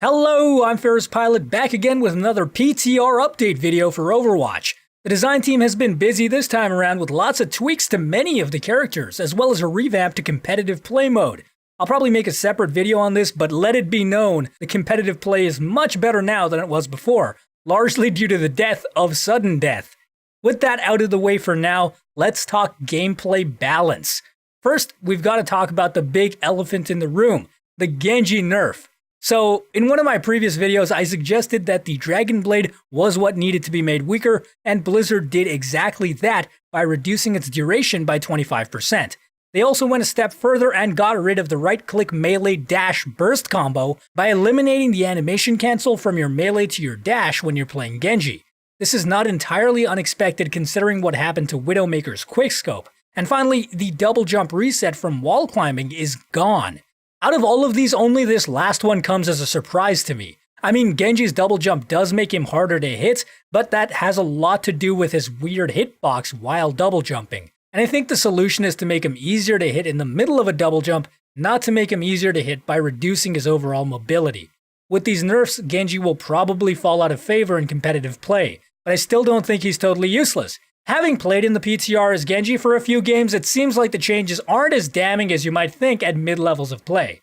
Hello, I'm FerrousPilot back again with another PTR update video for Overwatch. The design team has been busy this time around with lots of tweaks to many of the characters, as well as a revamp to competitive play mode. I'll probably make a separate video on this, but let it be known, the competitive play is much better now than it was before, largely due to the death of sudden death. With that out of the way for now, let's talk gameplay balance. First, we've got to talk about the big elephant in the room, the Genji nerf. So, in one of my previous videos, I suggested that the Dragon Blade was what needed to be made weaker, and Blizzard did exactly that by reducing its duration by 25%. They also went a step further and got rid of the right-click melee dash burst combo by eliminating the animation cancel from your melee to your dash when you're playing Genji. This is not entirely unexpected considering what happened to Widowmaker's quickscope. And finally, the double jump reset from wall climbing is gone. Out of all of these, only this last one comes as a surprise to me. I mean, Genji's double jump does make him harder to hit, but that has a lot to do with his weird hitbox while double jumping. And I think the solution is to make him easier to hit in the middle of a double jump, not to make him easier to hit by reducing his overall mobility. With these nerfs, Genji will probably fall out of favor in competitive play, but I still don't think he's totally useless. Having played in the PTR as Genji for a few games, it seems like the changes aren't as damning as you might think at mid-levels of play.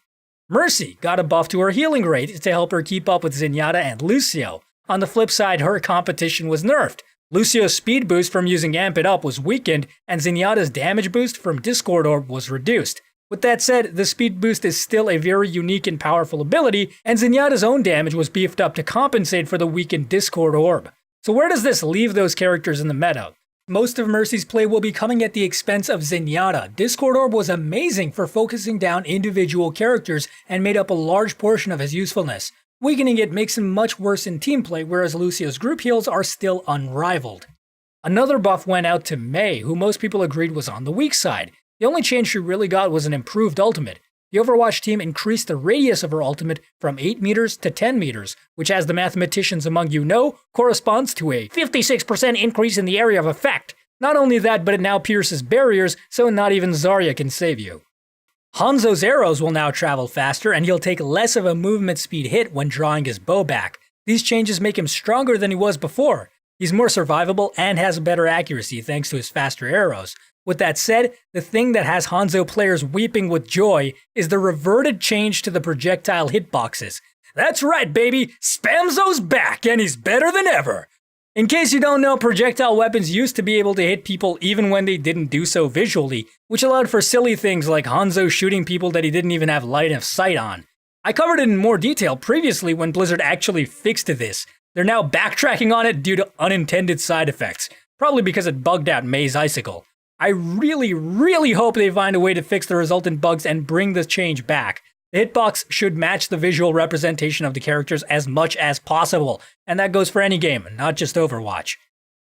Mercy got a buff to her healing rate to help her keep up with Zenyatta and Lucio. On the flip side, her competition was nerfed. Lucio's speed boost from using Amp It Up was weakened, and Zenyatta's damage boost from Discord Orb was reduced. With that said, the speed boost is still a very unique and powerful ability, and Zenyatta's own damage was beefed up to compensate for the weakened Discord Orb. So where does this leave those characters in the meta? Most of Mercy's play will be coming at the expense of Zenyatta. Discord Orb was amazing for focusing down individual characters and made up a large portion of his usefulness. Weakening it makes him much worse in team play, whereas Lucio's group heals are still unrivaled. Another buff went out to Mei, who most people agreed was on the weak side. The only change she really got was an improved ultimate. The Overwatch team increased the radius of her ultimate from 8 meters to 10 meters, which, as the mathematicians among you know, corresponds to a 56% increase in the area of effect. Not only that, but it now pierces barriers, so not even Zarya can save you. Hanzo's arrows will now travel faster, and he'll take less of a movement speed hit when drawing his bow back. These changes make him stronger than he was before. He's more survivable and has better accuracy thanks to his faster arrows. With that said, the thing that has Hanzo players weeping with joy is the reverted change to the projectile hitboxes. That's right, baby! Spamzo's back, and he's better than ever! In case you don't know, projectile weapons used to be able to hit people even when they didn't do so visually, which allowed for silly things like Hanzo shooting people that he didn't even have line of sight on. I covered it in more detail previously when Blizzard actually fixed this. They're now backtracking on it due to unintended side effects, probably because it bugged out Mei's icicle. I really hope they find a way to fix the resultant bugs and bring this change back. The hitbox should match the visual representation of the characters as much as possible, and that goes for any game, not just Overwatch.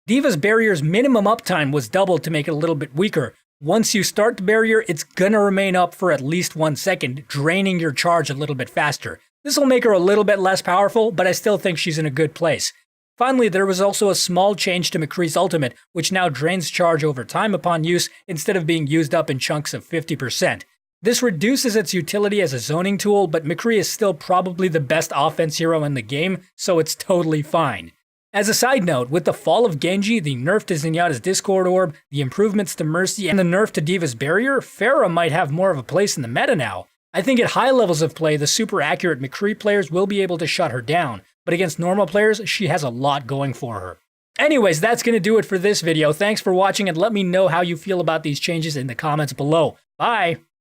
D.Va's barrier's minimum uptime was doubled to make it a little bit weaker. Once you start the barrier, it's gonna remain up for at least 1 second, draining your charge a little bit faster. This will make her a little bit less powerful, but I still think she's in a good place. Finally, there was also a small change to McCree's ultimate, which now drains charge over time upon use instead of being used up in chunks of 50%. This reduces its utility as a zoning tool, but McCree is still probably the best offense hero in the game, so it's totally fine. As a side note, with the fall of Genji, the nerf to Zenyatta's Discord Orb, the improvements to Mercy, and the nerf to D.Va's barrier, Pharah might have more of a place in the meta now. I think at high levels of play, the super accurate McCree players will be able to shut her down, but against normal players, she has a lot going for her. Anyways, that's gonna do it for this video. Thanks for watching, and let me know how you feel about these changes in the comments below. Bye!